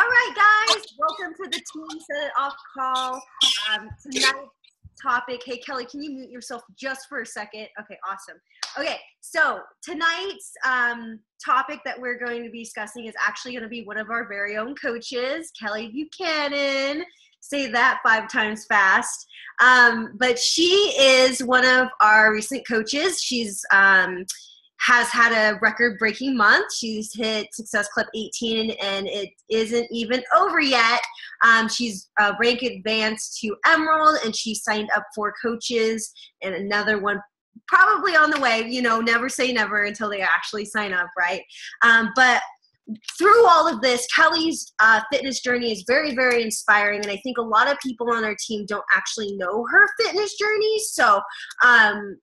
right, guys, welcome to the Team Set It Off call. Tonight's topic, hey, Kelly, can you mute yourself just for a second? Okay, awesome. Okay, so tonight's topic that we're going to be discussing is actually going to be one of our very own coaches, Kelly Buchanan. Say that 5 times fast. But she is one of our recent coaches. She's has had a record-breaking month. She's hit Success Club 18, and it isn't even over yet. She's rank advanced to Emerald, and she signed up 4 coaches, and another one probably on the way. You know, never say never until they actually sign up, right? But through all of this, Kelly's fitness journey is very, very inspiring, and I think a lot of people on our team don't actually know her fitness journey. So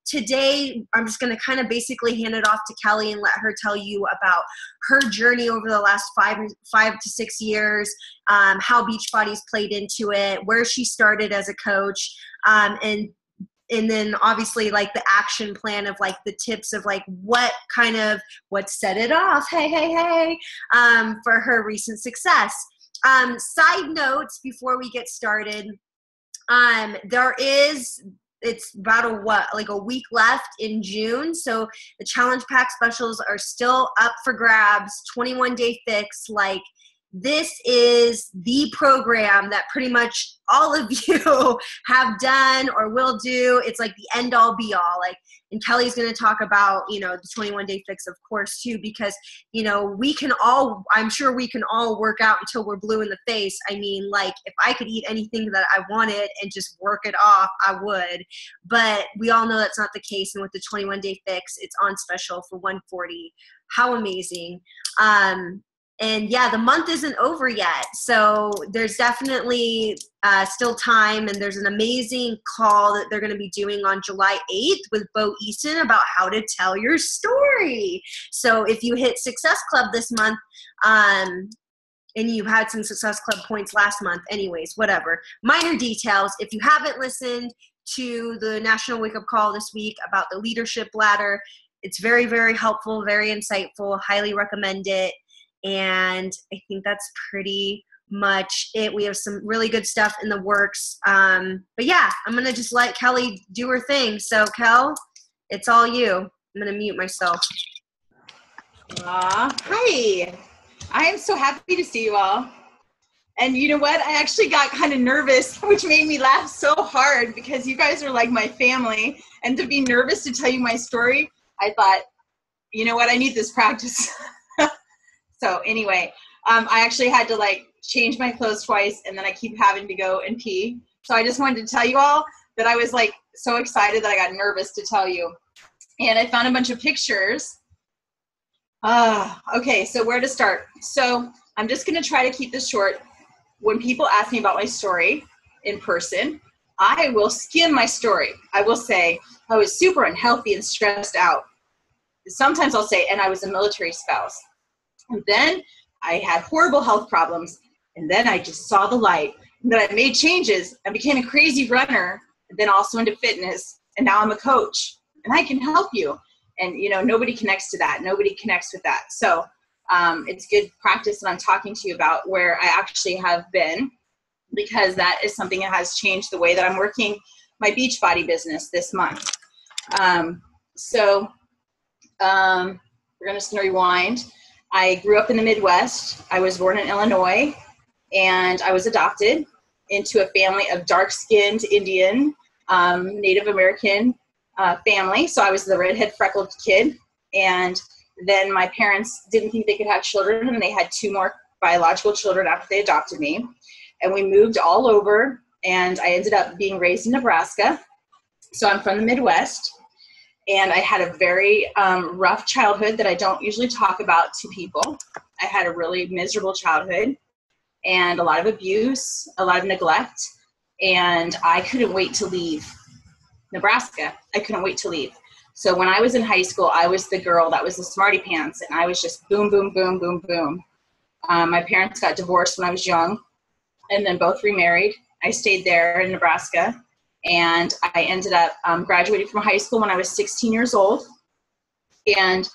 today, I'm just going to kind of basically hand it off to Kelly and let her tell you about her journey over the last 5 to 6 years, how Beachbody's played into it, where she started as a coach, and then obviously like the action plan of like the tips of like what set it off, hey, for her recent success. Side notes before we get started, it's about a week left in June. So the Challenge Pack specials are still up for grabs, 21-day fix. Like, this is the program that pretty much all of you have done or will do. It's like the end all be all. Like, and Kelly's going to talk about, the 21-day fix, of course, too, because, I'm sure we can all work out until we're blue in the face. I mean, like, if I could eat anything that I wanted and just work it off, I would. But we all know that's not the case. And with the 21-day fix, it's on special for $140. How amazing. And yeah, the month isn't over yet. So there's definitely still time. And there's an amazing call that they're going to be doing on July 8th with Bo Easton about how to tell your story. So if you hit Success Club this month, and you had some Success Club points last month, anyways, whatever. Minor details. If you haven't listened to the National Wake Up Call this week about the leadership ladder, it's very, very helpful, very insightful. Highly recommend it. And I think that's pretty much it. We have some really good stuff in the works. But yeah, I'm going to just let Kelly do her thing. So Kel, it's all you. I'm going to mute myself. Hi. I am so happy to see you all. And you know what? I actually got kind of nervous, which made me laugh so hard because you guys are like my family. And to be nervous to tell you my story, I thought, you know what? I need this practice. So anyway, I actually had to change my clothes twice, and then I keep having to go and pee. So I just wanted to tell you all that I was so excited that I got nervous to tell you. And I found a bunch of pictures. Okay, so where to start? So I'm just going to try to keep this short. When people ask me about my story in person, I will skim my story. I will say I was super unhealthy and stressed out. Sometimes I'll say, and I was a military spouse. And then I had horrible health problems, and then I just saw the light. And then I made changes. I became a crazy runner, and then also into fitness, and now I'm a coach, and I can help you. And, nobody connects to that. Nobody connects with that. So it's good practice that I'm talking to you about where I actually have been, because that is something that has changed the way that I'm working my Beachbody business this month. We're going to rewind. I grew up in the Midwest. I was born in Illinois, and I was adopted into a family of dark-skinned Indian, Native American family. So I was the redhead freckled kid. And then my parents didn't think they could have children, and they had 2 more biological children after they adopted me. And we moved all over, and I ended up being raised in Nebraska. So I'm from the Midwest. And I had a very rough childhood that I don't usually talk about to people. I had a really miserable childhood and a lot of abuse, a lot of neglect, and I couldn't wait to leave Nebraska. I couldn't wait to leave. So when I was in high school, I was the girl that was the smarty pants, and I was just boom, boom, boom, boom, boom. My parents got divorced when I was young, and then both remarried. I stayed there in Nebraska. And I ended up graduating from high school when I was 16 years old, and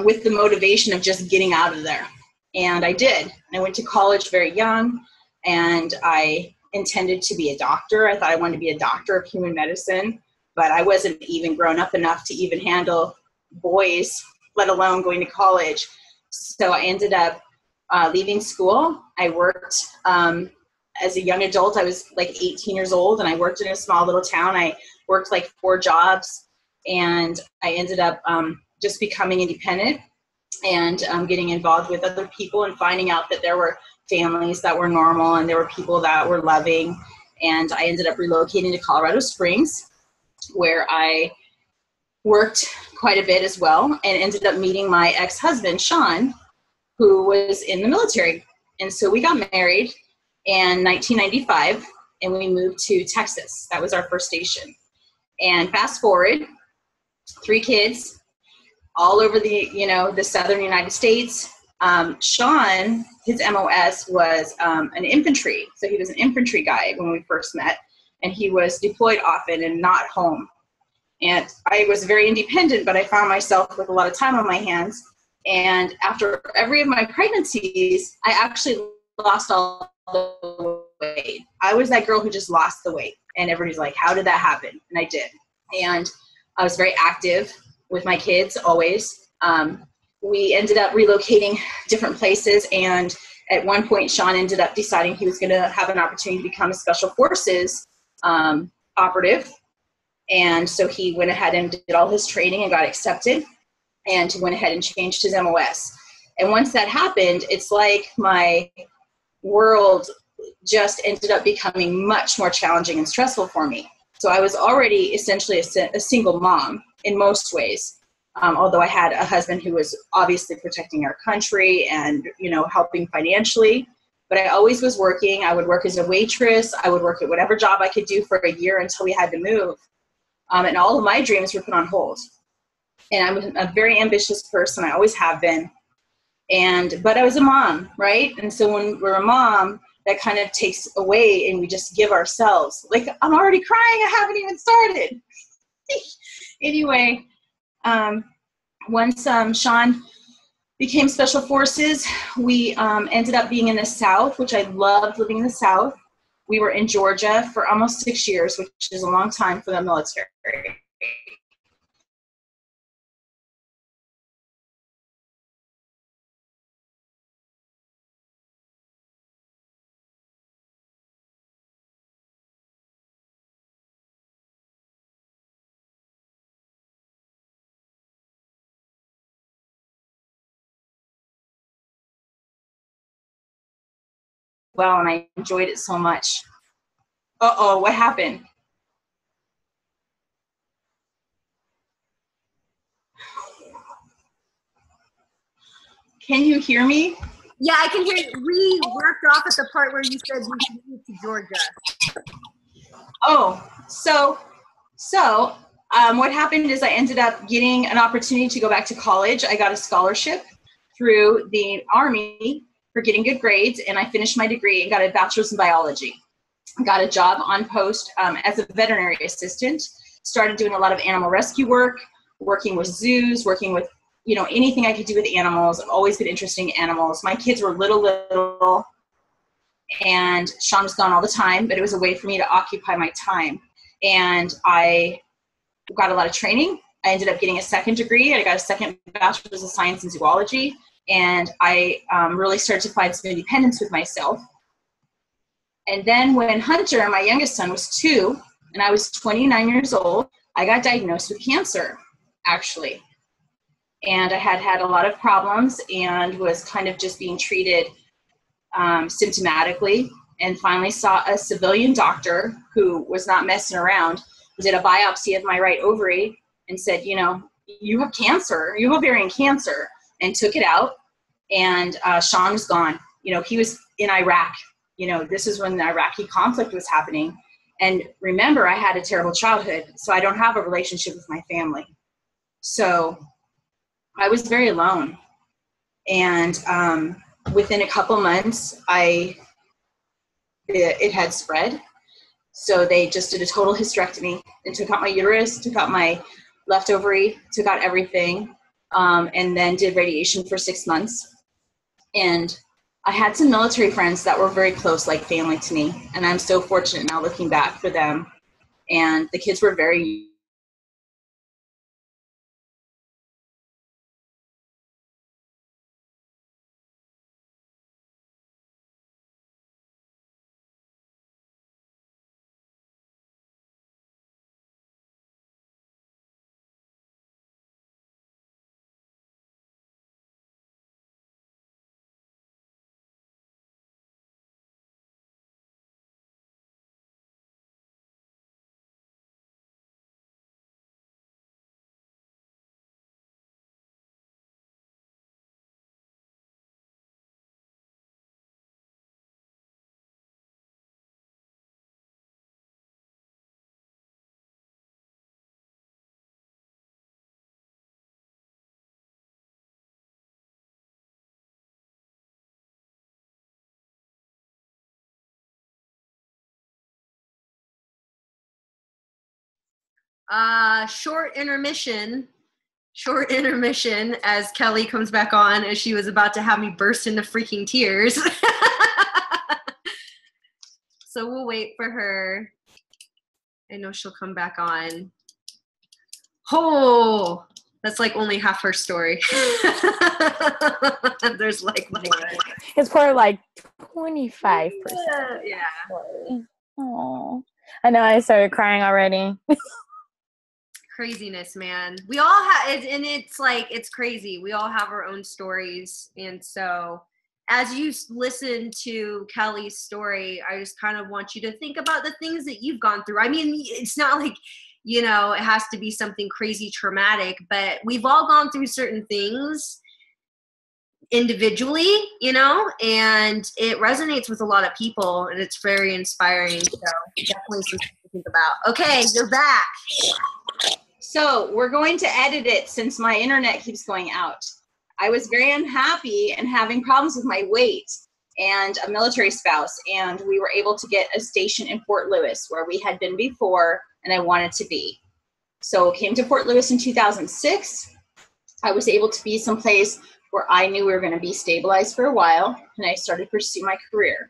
with the motivation of just getting out of there. And I did. And I went to college very young, and I intended to be a doctor. I thought I wanted to be a doctor of human medicine, but I wasn't even grown up enough to even handle boys, let alone going to college. So I ended up leaving school. I worked as a young adult. I was like 18 years old, and I worked in a small little town. I worked like 4 jobs, and I ended up just becoming independent and getting involved with other people and finding out that there were families that were normal and there were people that were loving. And I ended up relocating to Colorado Springs, where I worked quite a bit as well, and ended up meeting my ex-husband, Sean, who was in the military. And so we got married in 1995, and we moved to Texas. That was our first station. And fast forward, 3 kids, all over the southern United States. Sean, his MOS was an infantry. So he was an infantry guy when we first met, and he was deployed often and not home. And I was very independent, but I found myself with a lot of time on my hands. And after every of my pregnancies, I actually lost all the weight. I was that girl who just lost the weight. And everybody's like, how did that happen? And I did. And I was very active with my kids always. We ended up relocating different places. And at one point, Sean ended up deciding he was going to have an opportunity to become a special forces operative. And so he went ahead and did all his training and got accepted, and went ahead and changed his MOS. And once that happened, it's like my world just ended up becoming much more challenging and stressful for me. So I was already essentially a single mom in most ways, although I had a husband who was obviously protecting our country and, helping financially. But I always was working. I would work as a waitress. I would work at whatever job I could do for a year until we had to move. And all of my dreams were put on hold. And I'm a very ambitious person. I always have been. But I was a mom, right? And so when we're a mom, that kind of takes away and we just give ourselves. Like, I'm already crying. I haven't even started. Anyway, once Sean became Special Forces, we ended up being in the South, which I loved living in the South. We were in Georgia for almost 6 years, which is a long time for the military. Well, and I enjoyed it so much. Uh-oh, what happened? Can you hear me? Yeah, I can hear you. We worked off at the part where you said we moved to Georgia. Oh, so what happened is I ended up getting an opportunity to go back to college. I got a scholarship through the Army for getting good grades, and I finished my degree and got a bachelor's in biology. Got a job on post as a veterinary assistant, started doing a lot of animal rescue work, working with zoos, working with, anything I could do with animals. I've always been interested in animals. My kids were little, and Sean was gone all the time, but it was a way for me to occupy my time. And I got a lot of training. I ended up getting a second degree. I got a second bachelor's of science in zoology, and I really started to find some independence with myself. And then when Hunter, my youngest son, was 2, and I was 29 years old, I got diagnosed with cancer, actually. And I had a lot of problems and was kind of just being treated symptomatically, and finally saw a civilian doctor who was not messing around, did a biopsy of my right ovary and said, you have cancer, you have ovarian cancer, and took it out. And Sean was gone. He was in Iraq. This is when the Iraqi conflict was happening. And remember, I had a terrible childhood, so I don't have a relationship with my family. So I was very alone. And within a couple months, it had spread. So they just did a total hysterectomy and took out my uterus, took out my left ovary, took out everything, and then did radiation for 6 months. And I had some military friends that were very close, like family to me. And I'm so fortunate now looking back for them. And the kids were very Short intermission. Short intermission as Kelly comes back on as she was about to have me burst into freaking tears. So we'll wait for her. I know she'll come back on. Oh, that's like only half her story. There's like it's probably like 25%. Yeah. Oh, I know. I started crying already. Craziness, man. We all have, and it's like, it's crazy. We all have our own stories. And so as you listen to Kelly's story, I just kind of want you to think about the things that you've gone through. I mean, it's not like, you know, it has to be something crazy traumatic, but we've all gone through certain things individually, you know, and it resonates with a lot of people, and it's very inspiring. So definitely something to think about. Okay, you're back. So we're going to edit it since my internet keeps going out. I was very unhappy and having problems with my weight and a military spouse, and we were able to get a station in Fort Lewis where we had been before and I wanted to be. So came to Fort Lewis in 2006. I was able to be someplace where I knew we were going to be stabilized for a while, and I started to pursue my career.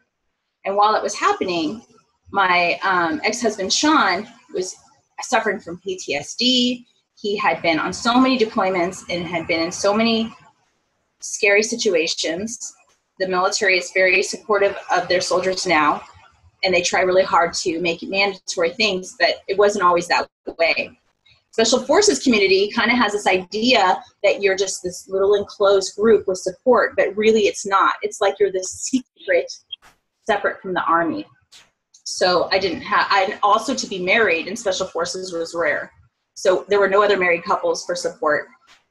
And while it was happening, my ex-husband, Sean, was suffering from PTSD. He had been on so many deployments and had been in so many scary situations. The military is very supportive of their soldiers now, and they try really hard to make mandatory things, but it wasn't always that way. Special Forces community kind of has this idea that you're just this little enclosed group with support, but really it's not. It's like you're this secret, separate from the Army. So I also to be married in Special Forces was rare. So there were no other married couples for support.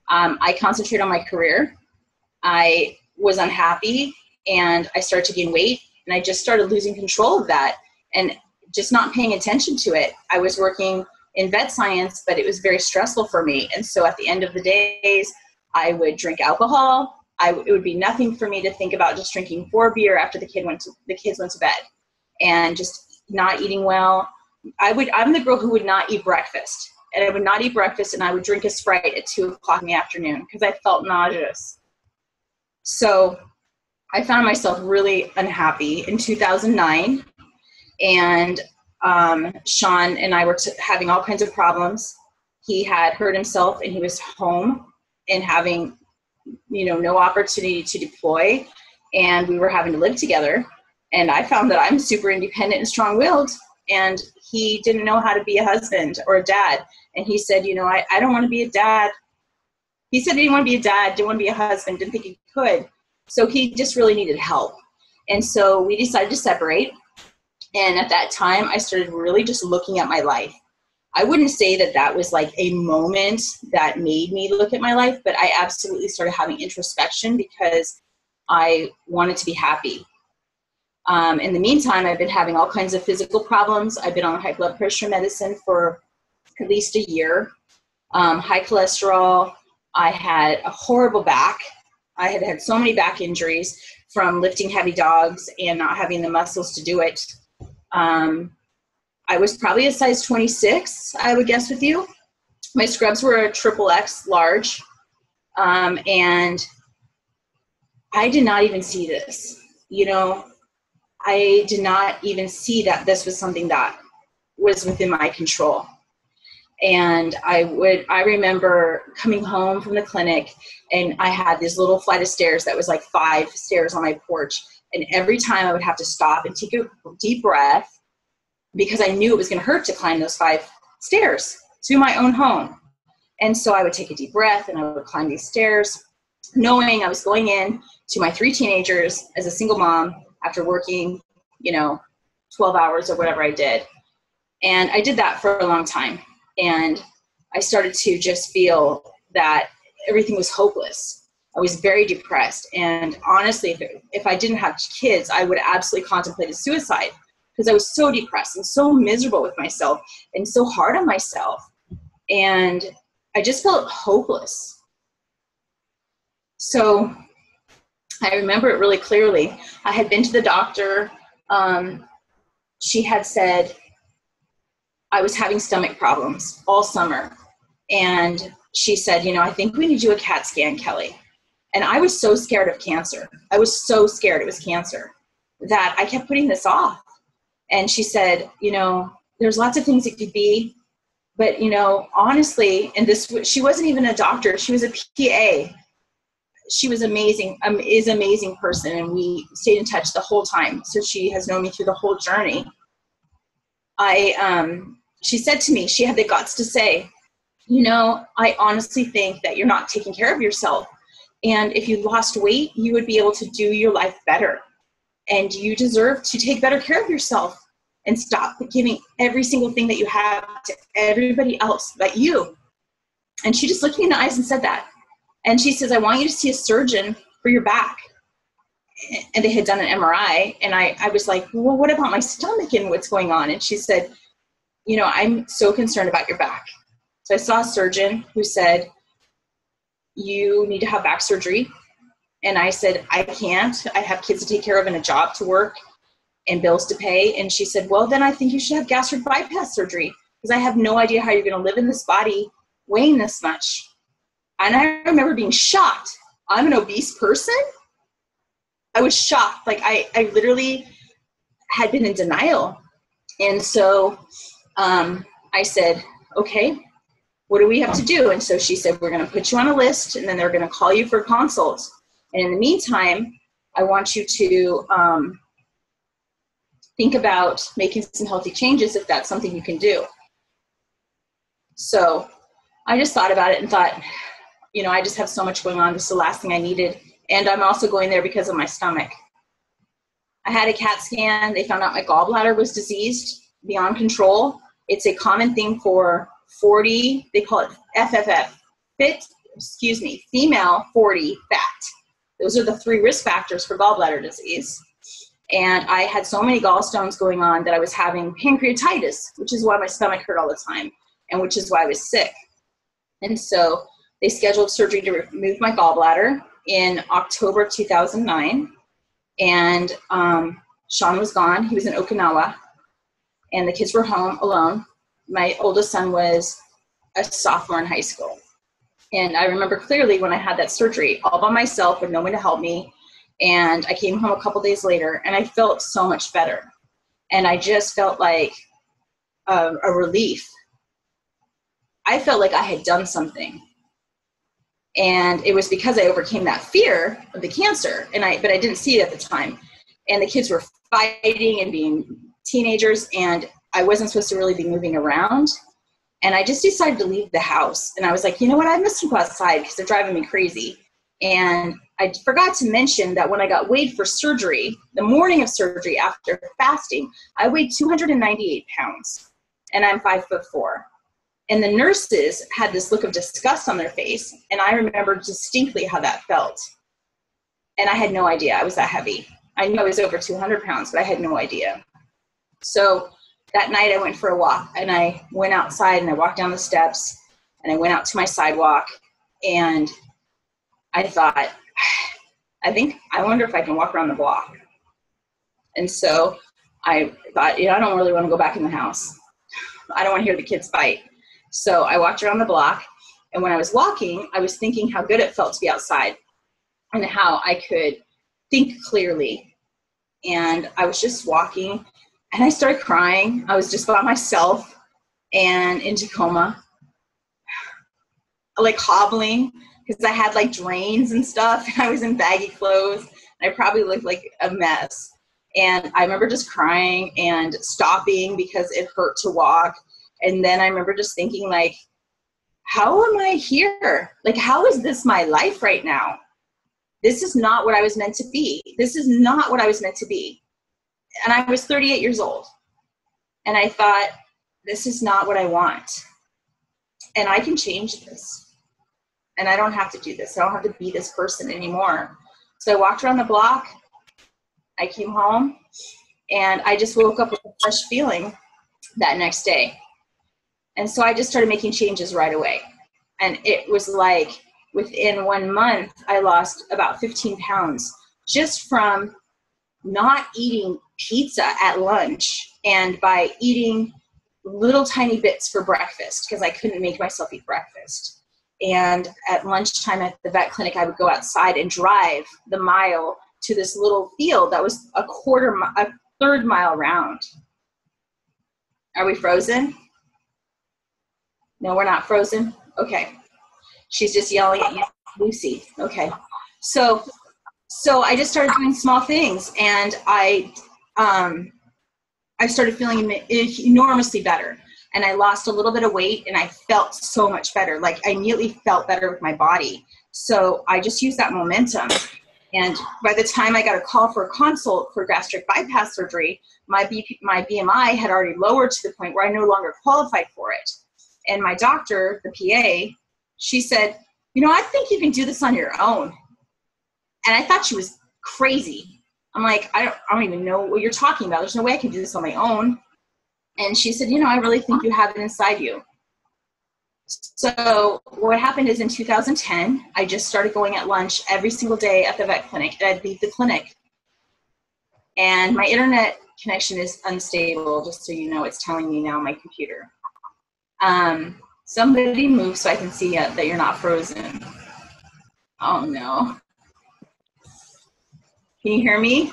I concentrated on my career. I was unhappy and I started to gain weight, and I just started losing control of that and just not paying attention to it. I was working in vet science, but it was very stressful for me. And so at the end of the days, I would drink alcohol. It would be nothing for me to think about just drinking 4 beer after the kids went to bed, and just not eating well. I'm the girl who would not eat breakfast, and I would not eat breakfast, and I would drink a Sprite at 2:00 in the afternoon because I felt nauseous. So I found myself really unhappy in 2009, and Sean and I were having all kinds of problems. He had hurt himself, and he was home and having, no opportunity to deploy, and we were having to live together. And I found that I'm super independent and strong-willed, and he didn't know how to be a husband or a dad. And he said, I don't want to be a dad. He said he didn't want to be a dad, didn't want to be a husband, didn't think he could. So he just really needed help. And so we decided to separate. And at that time, I started really just looking at my life. I wouldn't say that that was like a moment that made me look at my life, but I absolutely started having introspection because I wanted to be happy. In the meantime, I've been having all kinds of physical problems. I've been on high blood pressure medicine for at least a year, high cholesterol. I had a horrible back. I had had so many back injuries from lifting heavy dogs and not having the muscles to do it. I was probably a size 26, I would guess with you. My scrubs were a XXX large. And I did not even see this, I did not even see that this was something that was within my control. And I remember coming home from the clinic, and I had this little flight of stairs that was like 5 stairs on my porch. And every time I would have to stop and take a deep breath, because I knew it was going to hurt to climb those 5 stairs to my own home. And so I would take a deep breath and I would climb these stairs, knowing I was going in to my 3 teenagers as a single mom after working, 12 hours or whatever I did. And I did that for a long time. And I started to just feel that everything was hopeless. I was very depressed. And honestly, if I didn't have kids, I would have absolutely contemplated suicide, because I was so depressed and so miserable with myself and so hard on myself. And I just felt hopeless. So I remember it really clearly. I had been to the doctor. She had said I was having stomach problems all summer. And she said, I think we need to do a CAT scan, Kelly. And I was so scared of cancer. I was so scared it was cancer that I kept putting this off. And she said, there's lots of things it could be. But, honestly, and she wasn't even a doctor. She was a PA. She was amazing, is an amazing person. And we stayed in touch the whole time. So she has known me through the whole journey. She said to me, she had the guts to say, I honestly think that you're not taking care of yourself. And if you lost weight, you would be able to do your life better. And you deserve to take better care of yourself and stop giving every single thing that you have to everybody else but you. And she just looked me in the eyes and said that. And she says, I want you to see a surgeon for your back. And they had done an MRI. And I was like, well, what about my stomach and what's going on? And she said, I'm so concerned about your back. So I saw a surgeon who said, you need to have back surgery. And I said, I can't. I have kids to take care of and a job to work and bills to pay. And she said, well, then I think you should have gastric bypass surgery, because I have no idea how you're going to live in this body weighing this much. And I remember being shocked. I'm an obese person? I was shocked. Like I literally had been in denial. And so I said, okay, what do we have to do? And so she said, we're going to put you on a list, and then they're going to call you for consults. And in the meantime, I want you to think about making some healthy changes if that's something you can do. So I just thought about it and thought, I just have so much going on. This is the last thing I needed. And I'm also going there because of my stomach. I had a CAT scan. They found out my gallbladder was diseased beyond control. It's a common thing for 40, they call it FFF, female 40 fat. Those are the 3 risk factors for gallbladder disease. And I had so many gallstones going on that I was having pancreatitis, which is why my stomach hurt all the time, and which is why I was sick. And so they scheduled surgery to remove my gallbladder in October 2009. And Sean was gone. He was in Okinawa. And the kids were home alone. My oldest son was a sophomore in high school. And I remember clearly when I had that surgery all by myself with no one to help me. And I came home a couple days later and I felt so much better. And I just felt like a relief. I felt like I had done something. And it was because I overcame that fear of the cancer. But I didn't see it at the time. And the kids were fighting and being teenagers, and I wasn't supposed to really be moving around. And I just decided to leave the house. And I was like, you know what? I must go outside because they're driving me crazy. And I forgot to mention that when I got weighed for surgery, the morning of surgery after fasting, I weighed 298 pounds. And I'm 5'4". And the nurses had this look of disgust on their face. And I remember distinctly how that felt. And I had no idea I was that heavy. I knew I was over 200 pounds, but I had no idea. So that night I went for a walk, and I went outside and I walked down the steps and I went out to my sidewalk, and I thought, I wonder if I can walk around the block. And so I thought, I don't really want to go back in the house. I don't want to hear the kids fight. So I walked around the block, and when I was walking, I was thinking how good it felt to be outside. and how I could think clearly. And I was just walking and I started crying. I was just by myself and in Tacoma, like hobbling because I had like drains and stuff. And I was in baggy clothes. And I probably looked like a mess. And I remember just crying and stopping because it hurt to walk. And then I remember just thinking, like, how am I here? Like, how is this my life right now? This is not what I was meant to be. This is not what I was meant to be. And I was 38 years old. And I thought, this is not what I want. And I can change this. And I don't have to do this. I don't have to be this person anymore. So I walked around the block. I came home. And I just woke up with a fresh feeling that next day. And so I just started making changes right away. And it was like within 1 month, I lost about 15 pounds just from not eating pizza at lunch and by eating little tiny bits for breakfast because I couldn't make myself eat breakfast. And at lunchtime at the vet clinic, I would go outside and drive the mile to this little field that was a third mile round. Are we frozen? No, we're not frozen. Okay. She's just yelling at you, Lucy. Okay. So I just started doing small things, and I started feeling enormously better. And I lost a little bit of weight, and I felt so much better. Like, I immediately felt better with my body. So I just used that momentum. And by the time I got a call for a consult for gastric bypass surgery, my BMI had already lowered to the point where I no longer qualified for it. And my doctor, the PA, she said, I think you can do this on your own. And I thought she was crazy. I'm like, I don't even know what you're talking about. There's no way I can do this on my own. And she said, I really think you have it inside you. So what happened is in 2010, I just started going at lunch every single day at the vet clinic, and I'd leave the clinic. And my internet connection is unstable, just so you know. It's telling me now on my computer. Somebody move so I can see that you're not frozen. Oh no. Can you hear me?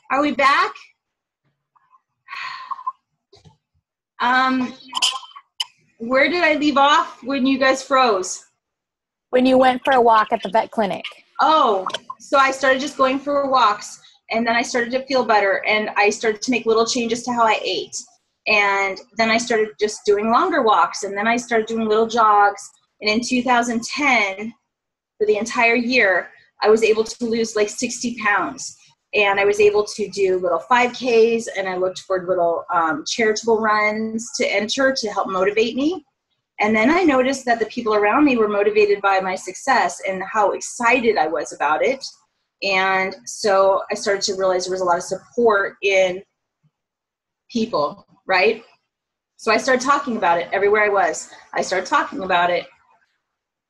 Are we back? Where did I leave off when you guys froze? When you went for a walk at the vet clinic. Oh, so I started just going for walks, and then I started to feel better, and I started to make little changes to how I ate. And then I started just doing longer walks, and then I started doing little jogs. And in 2010, for the entire year, I was able to lose like 60 pounds. And I was able to do little 5Ks, and I looked for little charitable runs to enter to help motivate me. And then I noticed that the people around me were motivated by my success and how excited I was about it. And so I started to realize there was a lot of support in people, right? So I started talking about it everywhere I was. I started talking about it.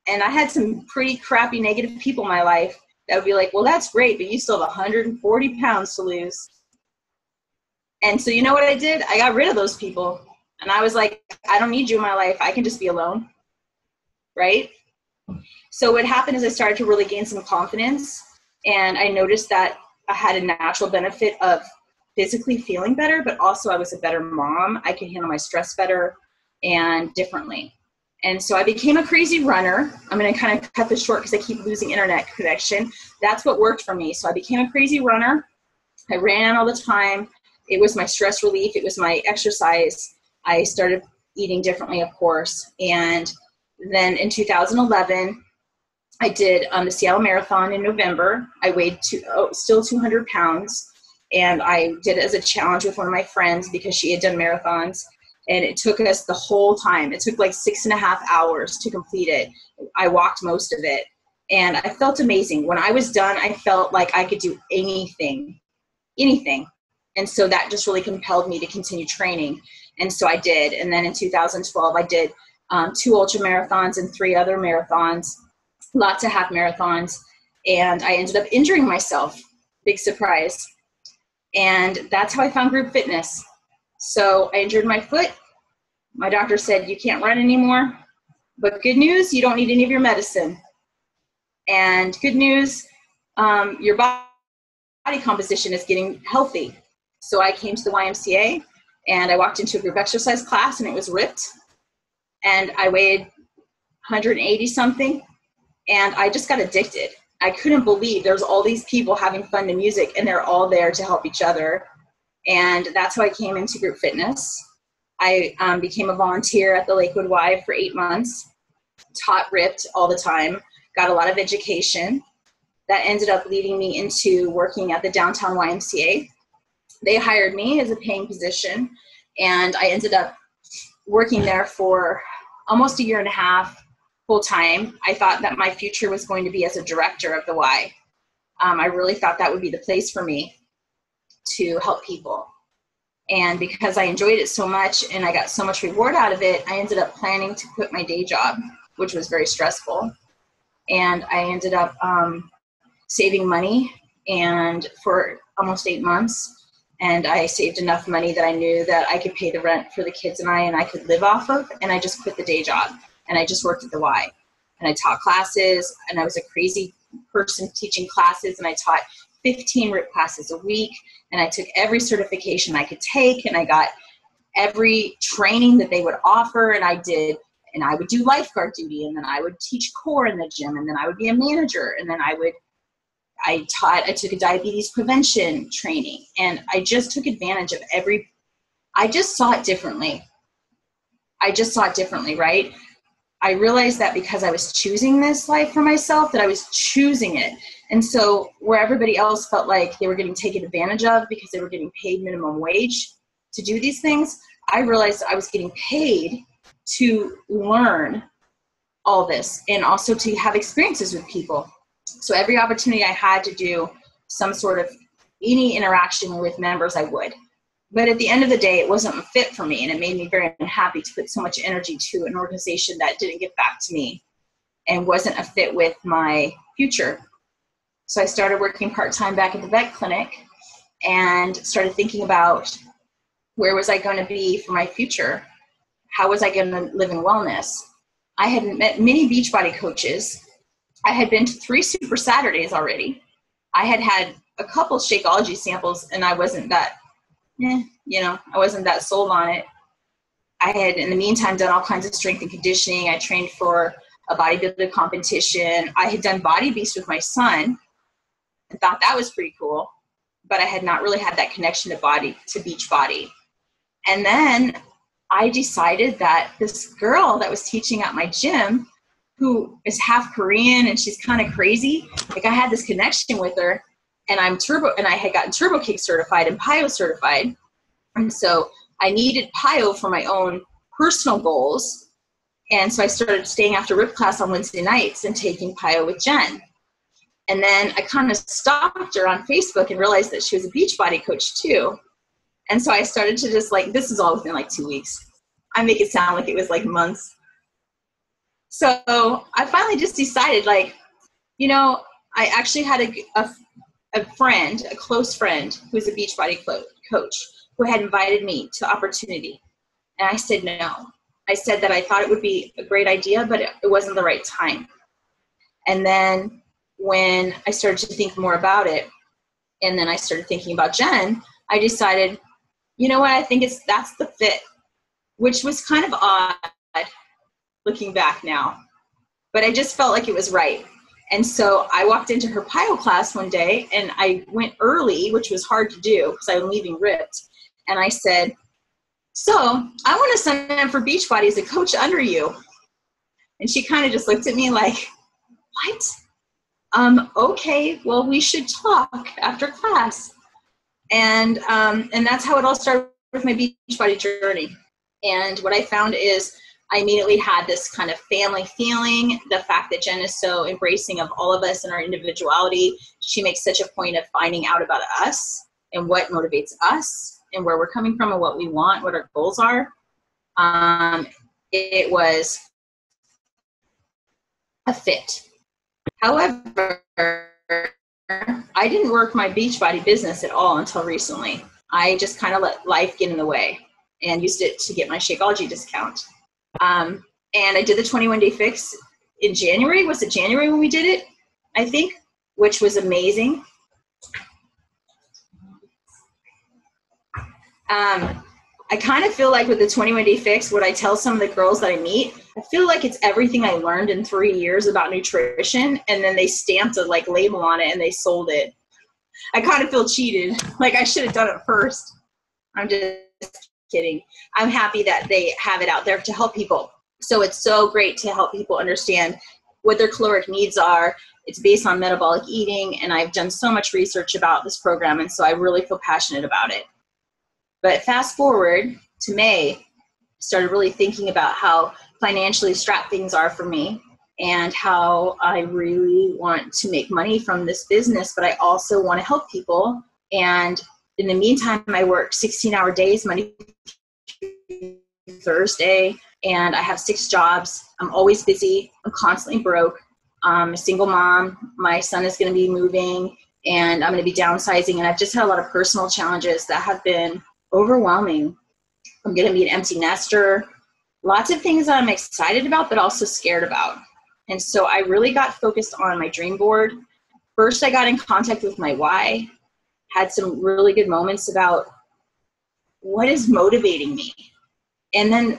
And I had some pretty crappy negative people in my life that would be like, well, that's great, but you still have 140 pounds to lose. And so you know what I did? I got rid of those people. And I was like, I don't need you in my life. I can just be alone, right? So what happened is I started to really gain some confidence, and I noticed that I had a natural benefit of physically feeling better, but also I was a better mom. I could handle my stress better and differently. And so I became a crazy runner. I'm going to kind of cut this short because I keep losing internet connection. That's what worked for me. So I became a crazy runner. I ran all the time. It was my stress relief. It was my exercise. I started eating differently, of course. And then in 2011, I did the Seattle Marathon in November. I weighed still 200 pounds. And I did it as a challenge with one of my friends because she had done marathons. And it took us the whole time. It took like 6.5 hours to complete it. I walked most of it. And I felt amazing. When I was done, I felt like I could do anything. And so that just really compelled me to continue training. And so I did. And then in 2012, I did 2 ultra marathons and 3 other marathons, lots of half marathons. And I ended up injuring myself. Big surprise. And that's how I found group fitness. So I injured my foot. My doctor said, you can't run anymore. But good news, you don't need any of your medicine. And good news, your body composition is getting healthy. So I came to the YMCA and I walked into a group exercise class and it was ripped. And I weighed 180 something and I just got addicted. I couldn't believe there's all these people having fun to music and they're all there to help each other. And that's how I came into group fitness. I became a volunteer at the Lakewood Y for 8 months, taught ripped all the time, got a lot of education. That ended up leading me into working at the downtown YMCA. They hired me as a paying position, and I ended up working there for almost 1.5 years full time. I thought that my future was going to be as a director of the Y. I really thought that would be the place for me to help people. And because I enjoyed it so much and I got so much reward out of it, I ended up planning to quit my day job, which was very stressful. And I ended up saving money and for almost 8 months. And I saved enough money that I knew that I could pay the rent for the kids and I could live off of. And I just quit the day job and I just worked at the Y. And I taught classes and I was a crazy person teaching classes, and I taught 15 RIP classes a week. And I took every certification I could take and I got every training that they would offer. And I would do lifeguard duty, and then I would teach core in the gym, and then I would be a manager, and then I took a diabetes prevention training, and I just took advantage of I just saw it differently. Right? I realized that because I was choosing this life for myself, that I was choosing it. And so where everybody else felt like they were getting taken advantage of because they were getting paid minimum wage to do these things, I realized I was getting paid to learn all this and also to have experiences with people. So every opportunity I had to do some sort of any interaction with members, I would. But at the end of the day, it wasn't a fit for me, and it made me very unhappy to put so much energy to an organization that didn't give back to me and wasn't a fit with my future. So I started working part-time back at the vet clinic and started thinking about where was I going to be for my future? How was I going to live in wellness? I had met many Beachbody coaches. I had been to 3 Super Saturdays already. I had had a couple Shakeology samples, and I wasn't that, I wasn't that sold on it. I had, in the meantime, done all kinds of strength and conditioning. I trained for a bodybuilding competition. I had done Body Beast with my son and thought that was pretty cool, but I had not really had that connection to Beachbody. And then I decided that this girl that was teaching at my gym, who is half Korean and she's kind of crazy, like I had this connection with her, and I had gotten Turbo Kick certified and PYO certified. And so I needed PYO for my own personal goals. And so I started staying after RIP class on Wednesday nights and taking PYO with Jen. And then I kind of stalked her on Facebook and realized that she was a Beachbody coach too. And so I started to just this is all within 2 weeks. I make it sound like it was months. So I finally just decided I actually had a friend, a close friend who's a Beachbody coach who had invited me to opportunity. And I said no. I said that I thought it would be a great idea, but it wasn't the right time. And then when I started to think more about it, and then I started thinking about Jen, I decided, you know what, I think that's the fit, which was kind of odd looking back now. But I just felt like it was right. And so I walked into her PYO class one day, and I went early, which was hard to do because I was leaving ripped. And I said, so I want to sign up for Beachbody as a coach under you. And she kind of just looked at me like, what? Okay, well, we should talk after class. And that's how it all started with my Beachbody journey. And what I found is I immediately had this kind of family feeling. The fact that Jen is so embracing of all of us and our individuality, she makes such a point of finding out about us and what motivates us and where we're coming from and what we want, what our goals are. It was a fit. However, I didn't work my Beachbody business at all until recently. I just kind of let life get in the way and used it to get my Shakeology discount. And I did the 21-day fix in January. Was it January when we did it? I think, which was amazing. I kind of feel like with the 21-day fix, what I tell some of the girls that I meet, I feel like it's everything I learned in 3 years about nutrition, and then they stamped a like label on it and they sold it. I kind of feel cheated. Like I should have done it first. I'm just kidding. I'm happy that they have it out there to help people. So it's so great to help people understand what their caloric needs are. It's based on metabolic eating, and I've done so much research about this program, and so I really feel passionate about it. But fast forward to May, started really thinking about how financially strapped things are for me and how I really want to make money from this business, but I also want to help people. And in the meantime, I work 16-hour days, Monday through Thursday, and I have 6 jobs. I'm always busy. I'm constantly broke. I'm a single mom. My son is going to be moving, and I'm going to be downsizing. And I've just had a lot of personal challenges that have been overwhelming. I'm going to be an empty nester. Lots of things that I'm excited about, but also scared about. And so I really got focused on my dream board. First, I got in contact with my why, had some really good moments about what is motivating me. And then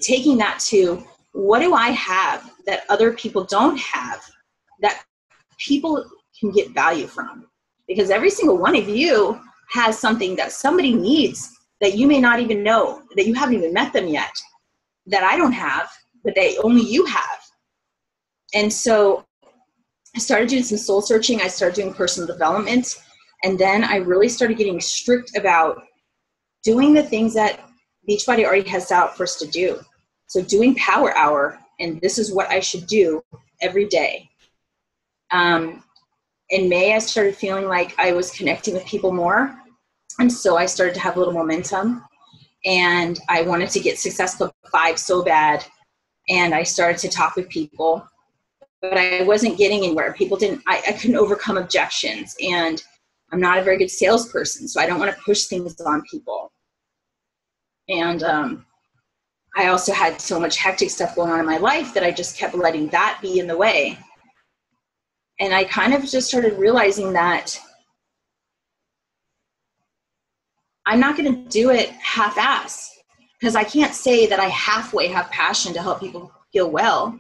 taking that to what do I have that other people don't have that people can get value from? Because every single one of you has something that somebody needs that you may not even know, that you haven't even met them yet, that I don't have, but that only you have. And so I started doing some soul searching. I started doing personal development. And then I really started getting strict about doing the things that Beachbody already has set out for us to do. So doing Power Hour, and this is what I should do every day. In May, I started feeling like I was connecting with people more. And so I started to have a little momentum. And I wanted to get Success Club 5 so bad. And I started to talk with people. But I wasn't getting anywhere. People didn't, I couldn't overcome objections. And I'm not a very good salesperson, so I don't want to push things on people. And I also had so much hectic stuff going on in my life that I just kept letting that be in the way. And I kind of just started realizing that I'm not going to do it half-ass, because I can't say that I halfway have passion to help people feel well.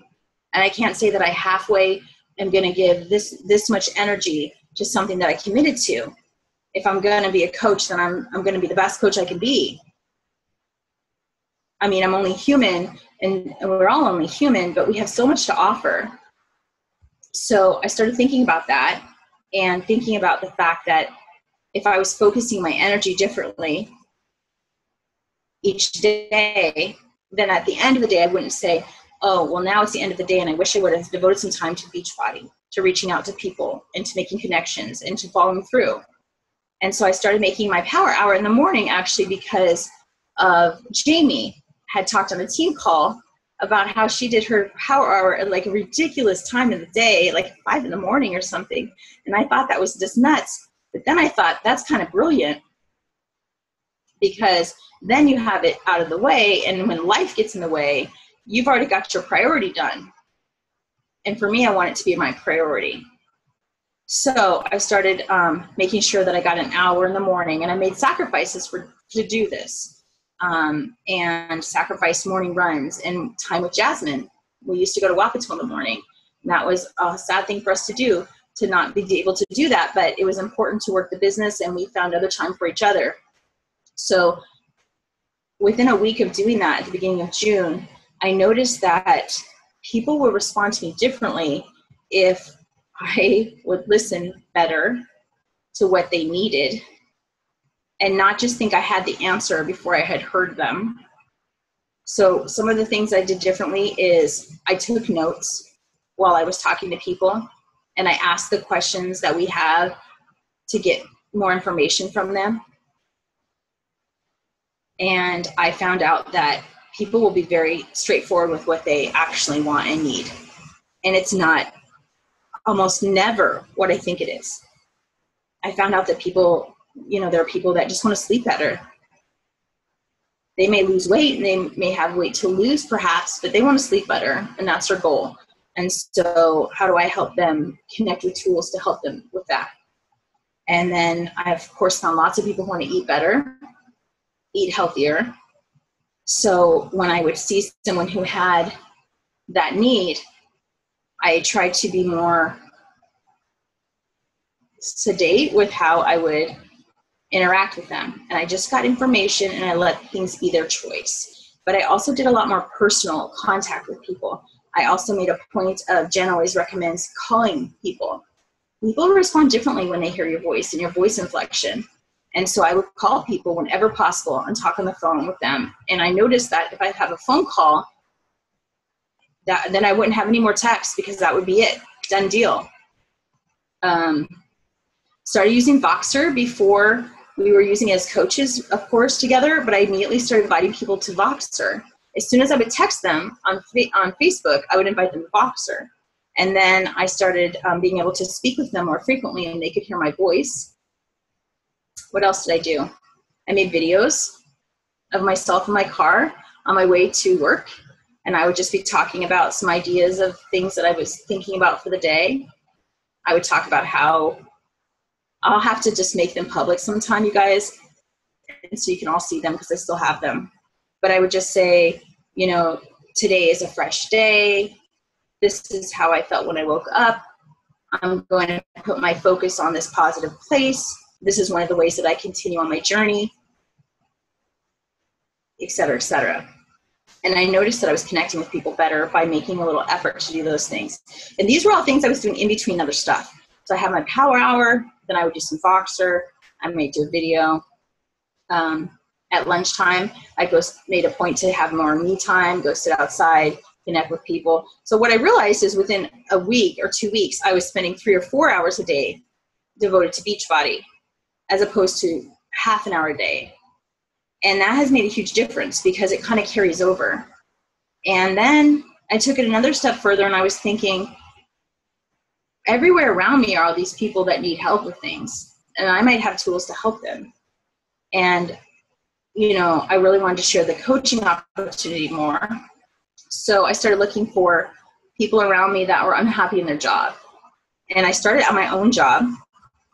And I can't say that I halfway am going to give this much energy to something that I committed to. If I'm going to be a coach, then I'm going to be the best coach I can be. I mean, I'm only human, and we're all only human, but we have so much to offer. So I started thinking about that and thinking about the fact that if I was focusing my energy differently each day, then at the end of the day, I wouldn't say, oh, well, now it's the end of the day and I wish I would have devoted some time to Beachbody, to reaching out to people and to making connections and to following through. And so I started making my Power Hour in the morning, actually, because of Jamie had talked on a team call about how she did her Power Hour at like a ridiculous time of the day, like 5 a.m. or something. And I thought that was just nuts. But then I thought that's kind of brilliant, because then you have it out of the way. And when life gets in the way, you've already got your priority done. And for me, I want it to be my priority. So I started making sure that I got an hour in the morning, and I made sacrifices to do this. And sacrificed morning runs and time with Jasmine. We used to go to Wapato in the morning. And that was a sad thing for us to do, to not be able to do that, but it was important to work the business, and we found other time for each other. So within a week of doing that at the beginning of June, I noticed that people would respond to me differently if I would listen better to what they needed and not just think I had the answer before I had heard them. So some of the things I did differently is I took notes while I was talking to people, and I asked the questions that we have to get more information from them. And I found out that people will be very straightforward with what they actually want and need. And it's not almost never what I think it is. I found out that people, there are people that just want to sleep better. They may lose weight and they may have weight to lose perhaps, but they want to sleep better, and that's their goal. And so how do I help them connect with tools to help them with that? And then I have, of course, found lots of people who want to eat better, eat healthier. So when I would see someone who had that need, I tried to be more sedate with how I would interact with them. And I just got information and I let things be their choice. But I also did a lot more personal contact with people. I also made a point of, Jen always recommends calling people. People respond differently when they hear your voice and your voice inflection. And so I would call people whenever possible and talk on the phone with them. And I noticed that if I have a phone call, then I wouldn't have any more texts because that would be it. Done deal. Started using Voxer before we were using it as coaches, of course, together, but I immediately started inviting people to Voxer. As soon as I would text them on Facebook, I would invite them to Voxer. And then I started being able to speak with them more frequently and they could hear my voice. What else did I do? I made videos of myself in my car on my way to work. And I would just be talking about some ideas of things that I was thinking about for the day. I would talk about how I'll have to just make them public sometime, you guys, and so you can all see them because I still have them. But I would just say, today is a fresh day. This is how I felt when I woke up. I'm going to put my focus on this positive place. This is one of the ways that I continue on my journey, et cetera, et cetera. And I noticed that I was connecting with people better by making a little effort to do those things. And these were all things I was doing in between other stuff. So I had my power hour, then I would do some Voxer, I might do a video. At lunchtime, I made a point to have more me time, go sit outside, connect with people. So what I realized is within a week or 2 weeks, I was spending 3 or 4 hours a day devoted to Beachbody, as opposed to half an hour a day. And that has made a huge difference because it kind of carries over. And then I took it another step further and I was thinking, everywhere around me are all these people that need help with things. And I might have tools to help them. And, I really wanted to share the coaching opportunity more. So I started looking for people around me that were unhappy in their job. And I started at my own job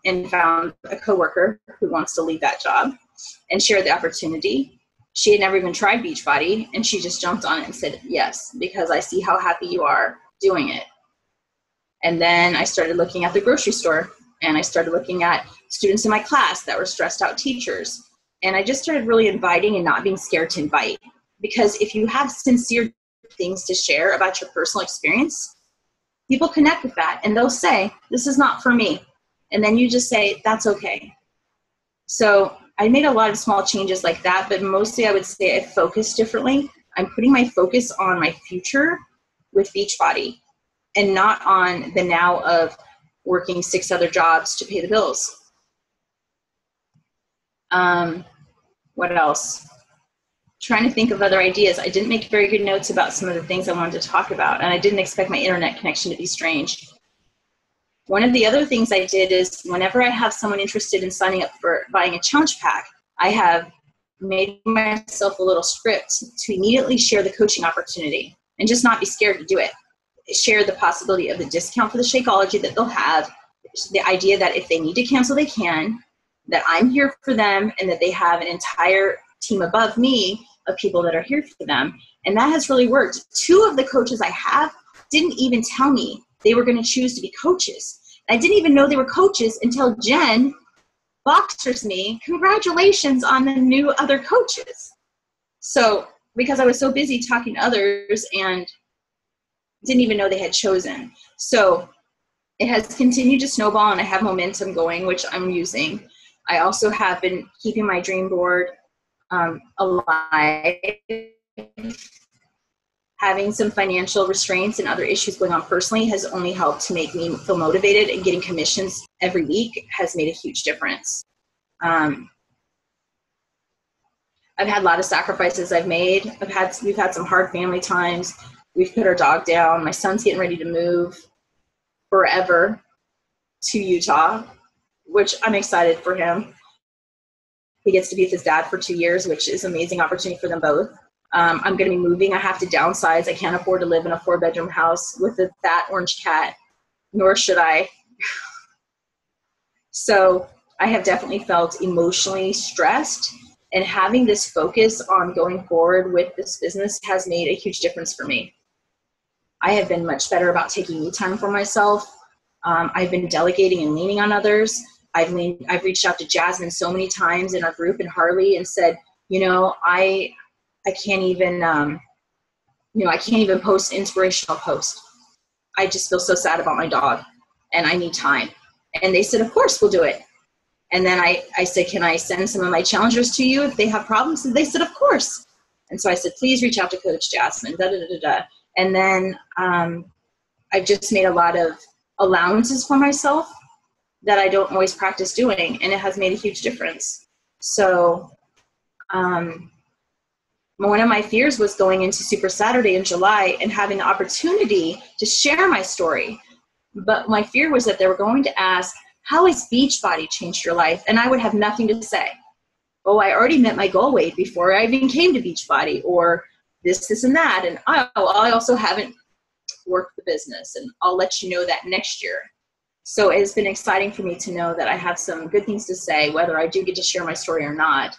and found a coworker who wants to leave that job and shared the opportunity. She had never even tried Beachbody, and she just jumped on it and said, yes, because I see how happy you are doing it. And then I started looking at the grocery store, and I started looking at students in my class that were stressed out teachers. And I just started really inviting and not being scared to invite. Because if you have sincere things to share about your personal experience, people connect with that and they'll say, this is not for me. And then you just say, that's okay. So I made a lot of small changes like that, but mostly I would say I focused differently. I'm putting my focus on my future with Beachbody and not on the now of working 6 other jobs to pay the bills. What else? Trying to think of other ideas. I didn't make very good notes about some of the things I wanted to talk about, and I didn't expect my internet connection to be strange. One of the other things I did is whenever I have someone interested in signing up for buying a challenge pack, I have made myself a little script to immediately share the coaching opportunity and just not be scared to do it. Share the possibility of the discount for the Shakeology that they'll have, the idea that if they need to cancel, they can, that I'm here for them, and that they have an entire team above me of people that are here for them. And that has really worked. 2 of the coaches I have didn't even tell me they were going to choose to be coaches. I didn't even know they were coaches until Jen Boxers me, congratulations on the new other coaches. So because I was so busy talking to others and didn't even know they had chosen. So it has continued to snowball, and I have momentum going, which I'm using. I also have been keeping my dream board alive. Having some financial restraints and other issues going on personally has only helped to make me feel motivated, and getting commissions every week has made a huge difference. I've had a lot of sacrifices I've made. We've had some hard family times. We've put our dog down. My son's getting ready to move forever to Utah, which I'm excited for him. He gets to be with his dad for 2 years, which is an amazing opportunity for them both. I'm going to be moving. I have to downsize. I can't afford to live in a 4-bedroom house with a fat orange cat, nor should I. So I have definitely felt emotionally stressed, and having this focus on going forward with this business has made a huge difference for me. I have been much better about taking me time for myself. I've been delegating and leaning on others. I've reached out to Jasmine so many times in our group and Harley and said, I can't even, I can't even post inspirational post. I just feel so sad about my dog and I need time. And they said, of course, we'll do it. And then I said, can I send some of my challengers to you if they have problems? And they said, of course. And so I said, please reach out to Coach Jasmine, And then I've just made a lot of allowances for myself that I don't always practice doing, and it has made a huge difference. So one of my fears was going into Super Saturday in July and having the opportunity to share my story. But my fear was that they were going to ask, how has Beachbody changed your life? And I would have nothing to say. Oh, I already met my goal weight before I even came to Beachbody, or this, and that. And I also haven't worked the business, and I'll let you know that next year. So it's been exciting for me to know that I have some good things to say, whether I do get to share my story or not.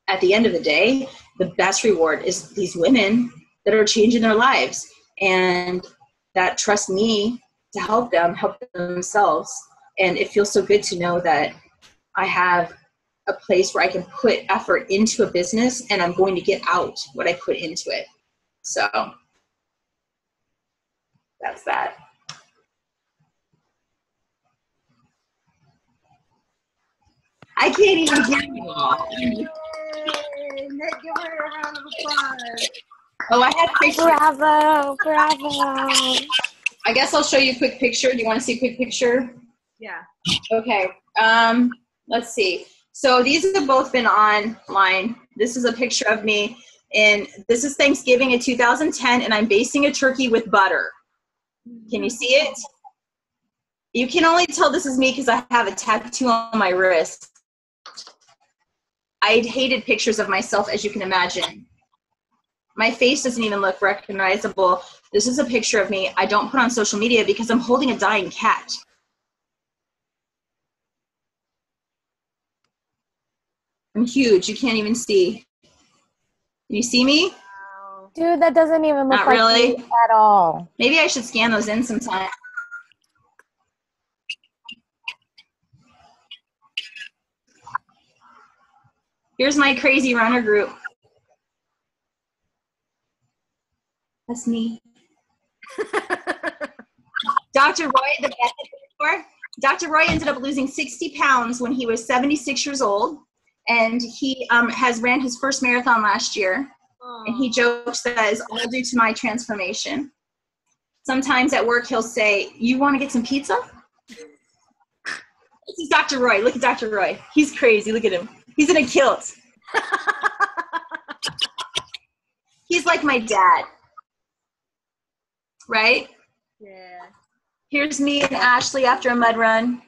At the end of the day, the best reward is these women that are changing their lives and that trust me to help themselves. And it feels so good to know that I have a place where I can put effort into a business and I'm going to get out what I put into it. So that's that. I can't even hear you all. Nick, give her a round of applause. Oh, I had pictures. Bravo. I guess I'll show you a quick picture. Do you want to see a quick picture? Yeah. Okay. Let's see. So these have both been online. This is a picture of me, and this is Thanksgiving in 2010, and I'm basting a turkey with butter. Can you see it? You can only tell this is me because I have a tattoo on my wrist. I hated pictures of myself, as you can imagine. My face doesn't even look recognizable. This is a picture of me I don't put on social media because I'm holding a dying cat. I'm huge. You can't even see. Can you see me? Dude, that doesn't even look Not like really. you at all. Maybe I should scan those in sometime. Here's my crazy runner group. That's me. Dr. Roy ended up losing 60 pounds when he was 76 years old, and he has ran his first marathon last year. Aww. And he jokes that is all due to my transformation. Sometimes at work he'll say, "You want to get some pizza?" This is Dr. Roy. Look at Dr. Roy. He's crazy. Look at him. He's in a kilt. He's like my dad. Right? Yeah. Here's me and Ashley after a mud run.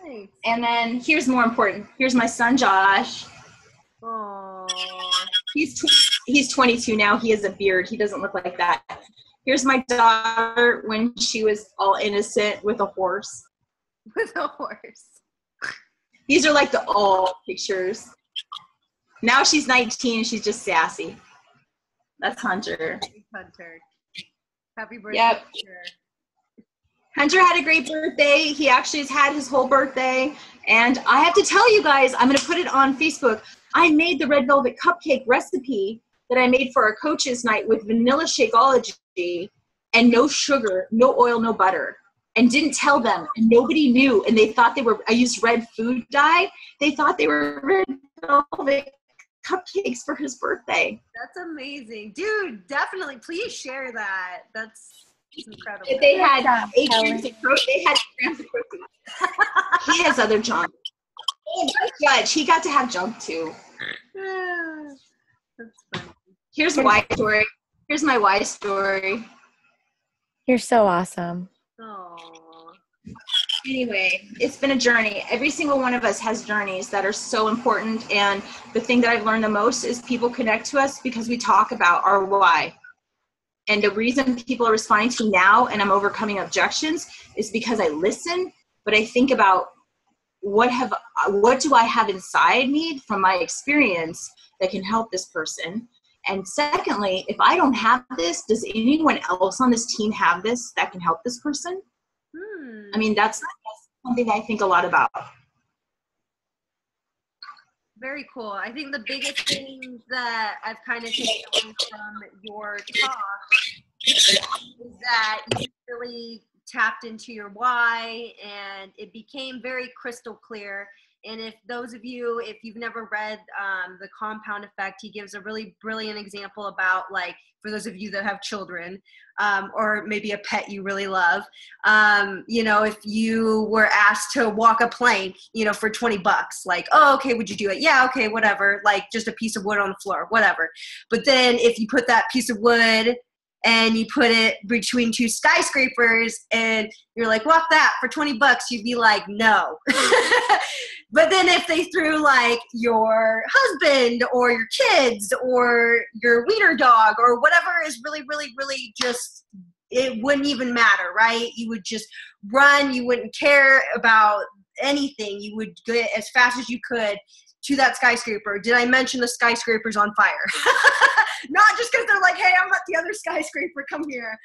Nice. And then here's more important. Here's my son, Josh. Aww. He's 22 now. He has a beard. He doesn't look like that. Here's my daughter when she was all innocent with a horse. With a horse. These are like the old pictures. Now she's 19 and she's just sassy. That's Hunter. Hunter. Happy birthday, Yep. Hunter. Hunter had a great birthday. He actually has had his whole birthday. And I have to tell you guys, I'm going to put it on Facebook. I made the red velvet cupcake recipe that I made for our coaches night with vanilla Shakeology and no sugar, no oil, no butter. And didn't tell them, and nobody knew, and they thought I used red food dye. They thought they were red velvet cupcakes for his birthday. That's amazing. Dude, definitely, please share that. That's incredible. They had 8 grams of protein. He has other junk. Oh, don't judge. He got to have junk too. That's funny. Here's my story. Here's my why story. You're so awesome. Oh. Anyway, it's been a journey. Every single one of us has journeys that are so important. And the thing that I've learned the most is people connect to us because we talk about our why. And the reason people are responding to me now and I'm overcoming objections is because I listen, but I think about what do I have inside me from my experience that can help this person? And secondly, if I don't have this, does anyone else on this team have this that can help this person? I mean, that's something I think a lot about. Very cool. I think the biggest thing that I've kind of taken away from your talk is that you really tapped into your why, and it became very crystal clear. And if those of you, if you've never read The Compound Effect, he gives a really brilliant example about, like, for those of you that have children, or maybe a pet you really love, you know, if you were asked to walk a plank, you know, for $20, like, oh, okay, would you do it? Yeah, okay, whatever. Like, just a piece of wood on the floor, whatever. But then if you put that piece of wood and you put it between two skyscrapers and you're like, walk that for $20, you'd be like, no. But then if they threw, like, your husband or your kids or your wiener dog or whatever is really, really, really just, it wouldn't even matter, right? You would just run. You wouldn't care about anything. You would get as fast as you could to that skyscraper. Did I mention the skyscraper's on fire? Not just because they're like, hey, I'm at the other skyscraper, come here.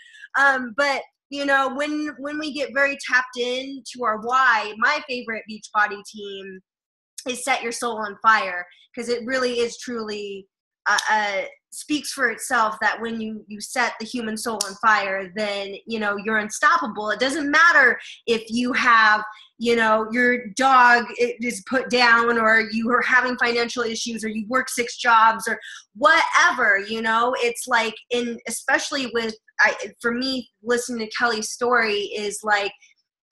But you know, when we get very tapped into our why, my favorite Beachbody team is Set Your Soul on Fire, because it really is truly speaks for itself that when you set the human soul on fire, then, you know, you're unstoppable. It doesn't matter if you have, you know, your dog is put down, or you are having financial issues, or you work 6 jobs, or whatever, you know. It's like, especially with, for me, listening to Kelly's story is like,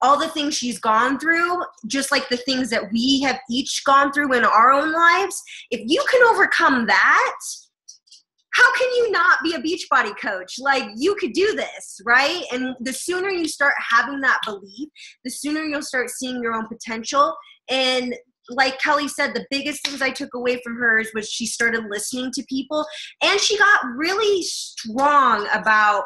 all the things she's gone through, just like the things that we have each gone through in our own lives, if you can overcome that, how can you not be a Beachbody coach? Like, you could do this, right? And the sooner you start having that belief, the sooner you'll start seeing your own potential. And like Kelly said, the biggest things I took away from hers was she started listening to people, and she got really strong about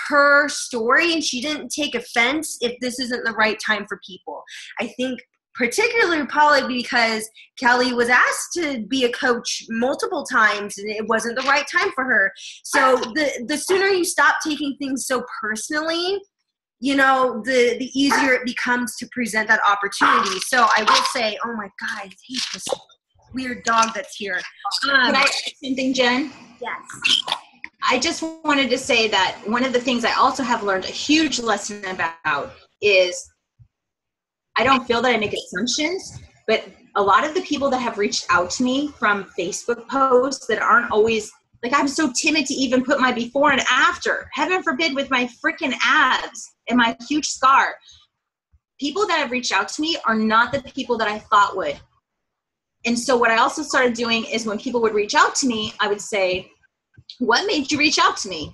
her story, and she didn't take offense if this isn't the right time for people. I think particularly probably because Kelly was asked to be a coach multiple times and it wasn't the right time for her. So the sooner you stop taking things so personally, you know, the easier it becomes to present that opportunity. So I will say, oh my God, I hate this weird dog that's here. Can I say something, Jen? Yes. I just wanted to say that one of the things I also have learned a huge lesson about is I don't feel that I make assumptions, but a lot of the people that have reached out to me from Facebook posts that aren't always, like, I'm so timid to even put my before and after, heaven forbid, with my freaking abs and my huge scar. People that have reached out to me are not the people that I thought would. And so what I also started doing is when people would reach out to me, I would say, what made you reach out to me?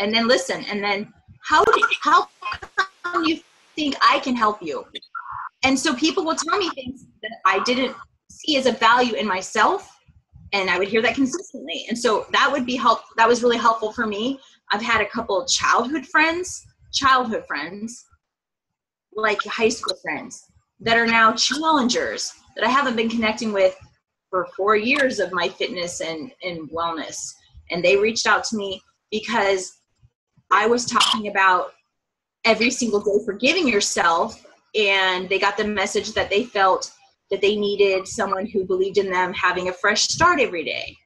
And then listen. And then how come you think I can help you? And so people will tell me things that I didn't see as a value in myself, and I would hear that consistently. And so that would be that was really helpful for me. I've had a couple of childhood friends, like high school friends, that are now challengers that I haven't been connecting with for 4 years of my fitness and wellness. And they reached out to me because I was talking about every single day forgiving yourself, and they got the message that they felt that they needed someone who believed in them having a fresh start every day,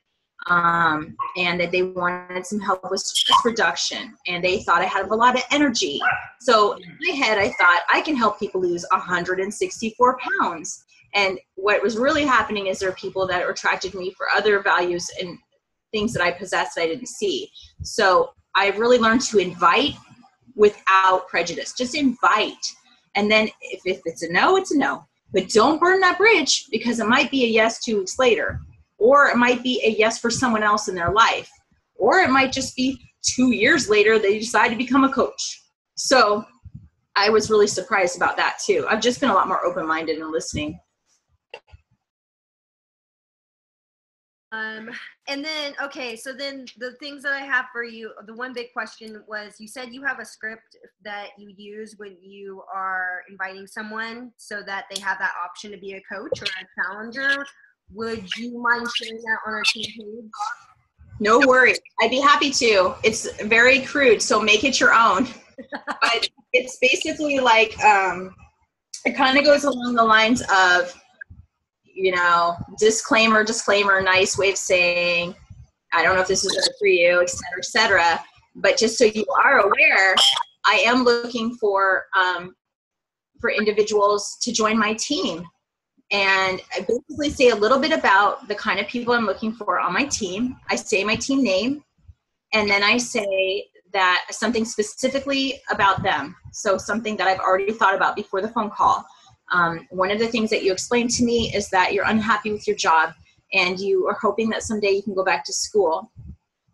and that they wanted some help with stress reduction, and they thought I had a lot of energy. So in my head, I thought I can help people lose 164 pounds. And what was really happening is there are people that attracted me for other values and things that I possessed that I didn't see. So I've really learned to invite without prejudice. Just invite. And then if it's a no, it's a no. But don't burn that bridge, because it might be a yes 2 weeks later, or it might be a yes for someone else in their life, or it might just be 2 years later they decide to become a coach. So I was really surprised about that too. I've just been a lot more open-minded and listening. And then, okay, so then the things that I have for you, the one big question was, you said you have a script that you use when you are inviting someone so that they have that option to be a coach or a challenger. Would you mind sharing that on our team page? No worries. I'd be happy to. It's very crude, so make it your own. But it's basically like, it kind of goes along the lines of, disclaimer, nice way of saying, I don't know if this is good for you, et cetera, et cetera. But just so you are aware, I am looking for individuals to join my team. And I basically say a little bit about the kind of people I'm looking for on my team. I say my team name, and then I say that something specifically about them. So something that I've already thought about before the phone call. One of the things that you explained to me is that you're unhappy with your job and you are hoping that someday you can go back to school.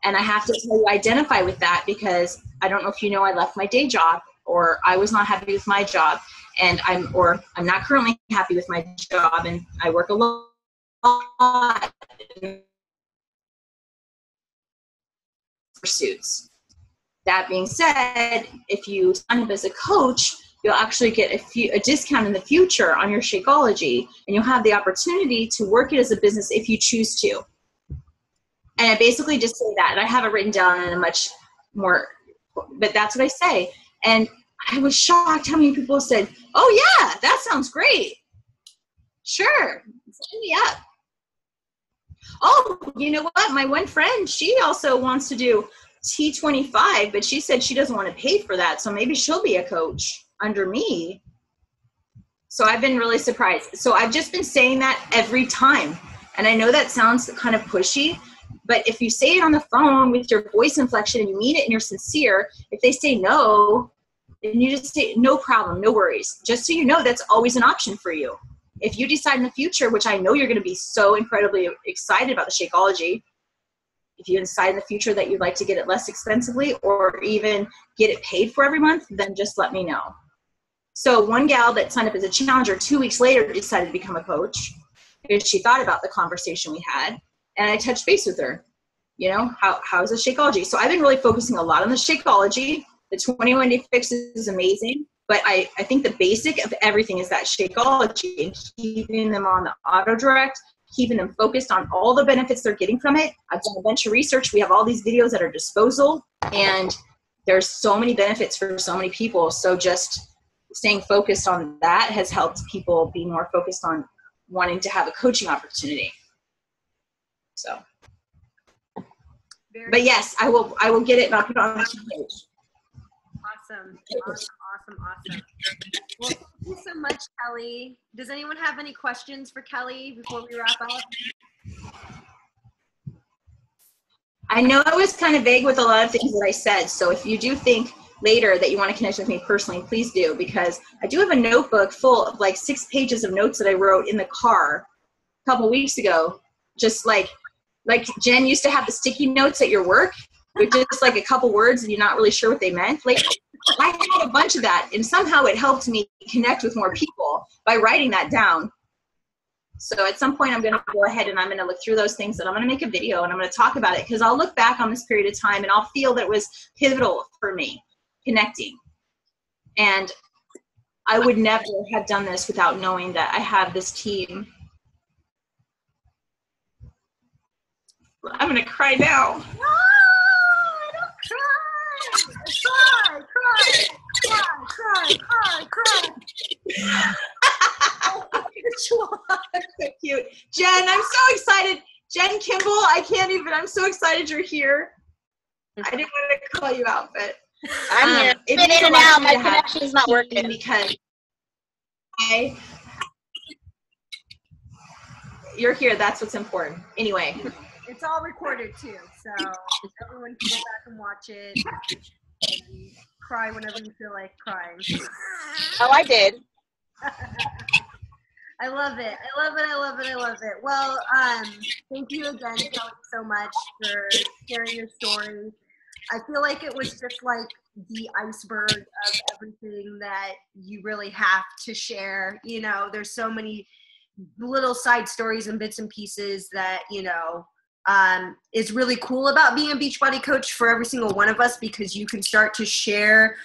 And I have to tell you, identify with that, because I don't know if you know, I left my day job, or I was not happy with my job, and I'm not currently happy with my job, and I work a lot in pursuits. That being said, if you sign up as a coach, you'll actually get a discount in the future on your Shakeology, and you'll have the opportunity to work it as a business if you choose to. And I basically just say that, and I have it written down in a much more, but that's what I say. And I was shocked how many people said, oh yeah, that sounds great. Sure, sign me up. Oh, you know what? My one friend, she also wants to do T25, but she said she doesn't want to pay for that, so maybe she'll be a coach under me. So I've been really surprised. So I've just been saying that every time. And I know that sounds kind of pushy, but if you say it on the phone with your voice inflection and you mean it and you're sincere, if they say no, then you just say, no problem, no worries. Just so you know, that's always an option for you. If you decide in the future, which I know you're going to be so incredibly excited about the Shakeology, if you decide in the future that you'd like to get it less expensively or even get it paid for every month, then just let me know. So one gal that signed up as a challenger 2 weeks later decided to become a coach because she thought about the conversation we had, and I touched base with her. How's the Shakeology? So I've been really focusing a lot on the Shakeology. The 21-day fix is amazing, but I think the basic of everything is that Shakeology, and keeping them on the auto direct, keeping them focused on all the benefits they're getting from it. I've done a bunch of research. We have all these videos at our disposal, and there's so many benefits for so many people. So just staying focused on that has helped people be more focused on wanting to have a coaching opportunity. So, but yes, I will get it, and I'll put it on the page. Awesome. Well, thank you so much, Kelly. Does anyone have any questions for Kelly before we wrap up? I know I was kind of vague with a lot of things that I said, so if you do think later that you want to connect with me personally, please do, because I do have a notebook full of like 6 pages of notes that I wrote in the car a couple weeks ago, just like Jen used to have the sticky notes at your work with just like a couple words and you're not really sure what they meant. Like, I had a bunch of that, and somehow it helped me connect with more people by writing that down. So at some point I'm going to go ahead and I'm going to look through those things, and I'm going to make a video and I'm going to talk about it, because I'll look back on this period of time and I'll feel that it was pivotal for me connecting. And I would never have done this without knowing that I have this team. I'm going to cry now. No, don't cry. Cry. So cute. Jen, I'm so excited. Jen Kimball, I'm so excited you're here. I didn't want to call you out, but I'm here. It in means a and lot out. to me My to have connection's not working. Because you're here. That's what's important. Anyway. It's all recorded too, so everyone can go back and watch it and cry whenever you feel like crying. Oh, I did. I love it. I love it. I love it. I love it. Well, thank you again, Kelly, so much for sharing your story. I feel like it was just like the iceberg of everything that you really have to share. You know, there's so many little side stories and bits and pieces that, you know, is really cool about being a Beachbody coach for every single one of us, because you can start to share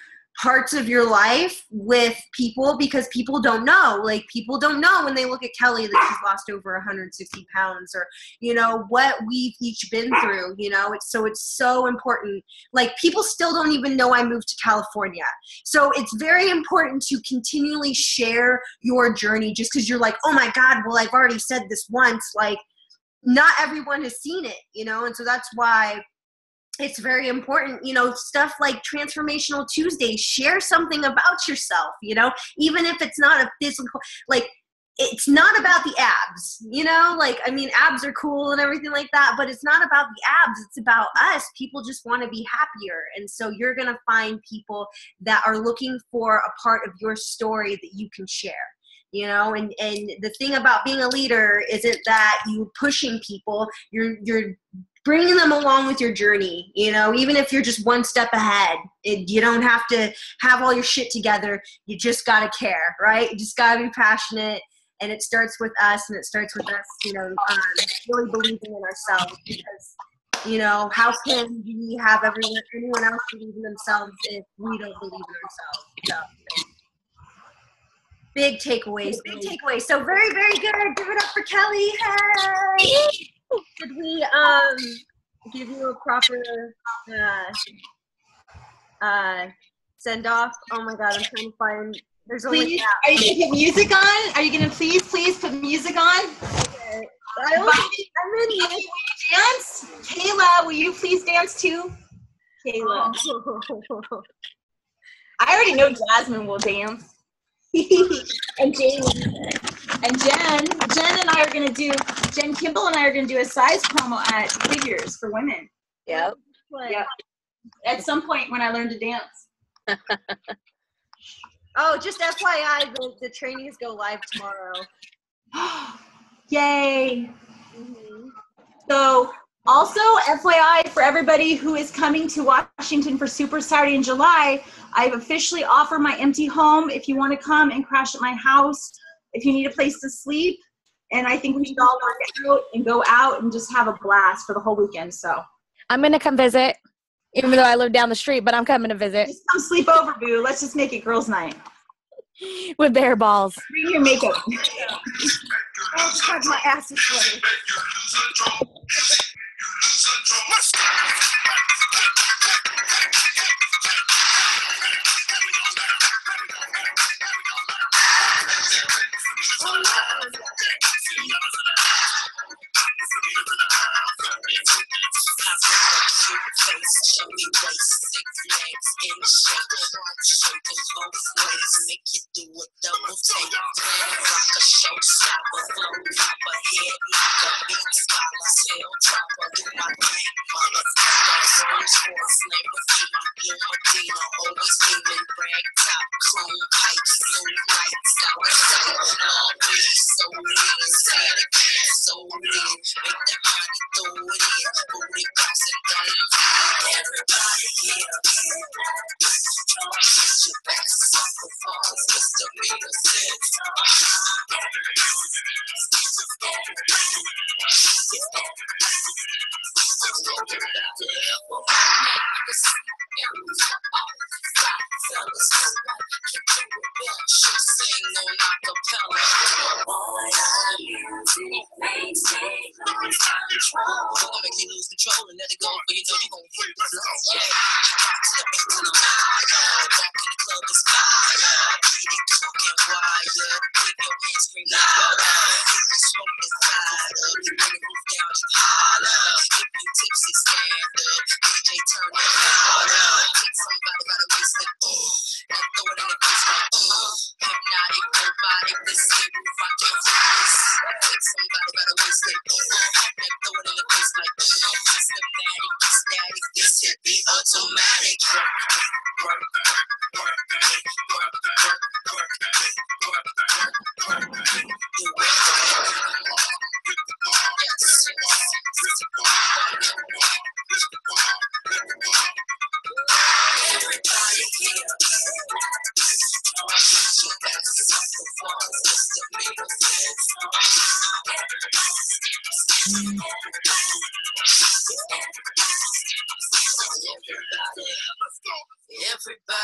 parts of your life with people, because people don't know. Like, people don't know when they look at Kelly that she's lost over 160 pounds, or, you know, what we've each been through, you know. It's so important. Like, people still don't even know I moved to California. So it's very important to continually share your journey, just because you're like, oh my God, well, I've already said this once. Like, not everyone has seen it, you know. And so that's why it's very important, you know, stuff like Transformational Tuesdays, share something about yourself, you know, even if it's not a physical, like, it's not about the abs, you know, like, I mean, abs are cool and everything like that, but it's not about the abs. It's about us. People just want to be happier. And so you're going to find people that are looking for a part of your story that you can share. You know, and the thing about being a leader isn't that you pushing people, you're bringing them along with your journey, you know, even if you're just one step ahead. You don't have to have all your shit together. You just got to care, right? You just got to be passionate. And it starts with us, and it starts with us, you know, really believing in ourselves, because, you know, how can we have anyone else believe in themselves if we don't believe in ourselves? So, big takeaways. So very, very good. Give it up for Kelly. Hey! Did we give you a proper send off? Oh my God, I'm trying to find. There's only. Please, are you gonna put music on? Are you gonna please put music on? Okay. I'm in will you dance? Kayla, will you please dance too? Kayla. Oh. I already know Jasmine will dance. And Jamie. And Jen Kimball and I are gonna do a size promo at Figures for women. Yep. Yep. At some point when I learn to dance. Oh, just FYI, the trainings go live tomorrow. Yay. Mm-hmm. So also, FYI, for everybody who is coming to Washington for Super Saturday in July, I've officially offered my empty home if you want to come and crash at my house, if you need a place to sleep. And I think we should all work out and go out and just have a blast for the whole weekend. So I'm going to come visit, even though I live down the street, but I'm coming to visit. Just come sleep over, boo. Let's just make it girls' night. With bare balls. Bring your makeup. Oh, God, my ass is sweaty.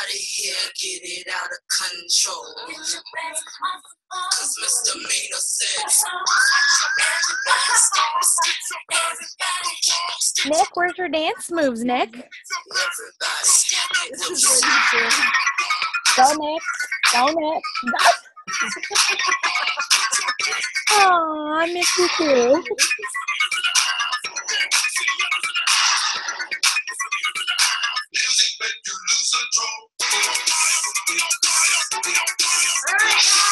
Everybody here get it out of control. Cause misdemeanor sex. Nick, where's your dance moves, Nick? Go, Nick. Go, Nick. Oh, I miss you too. Everybody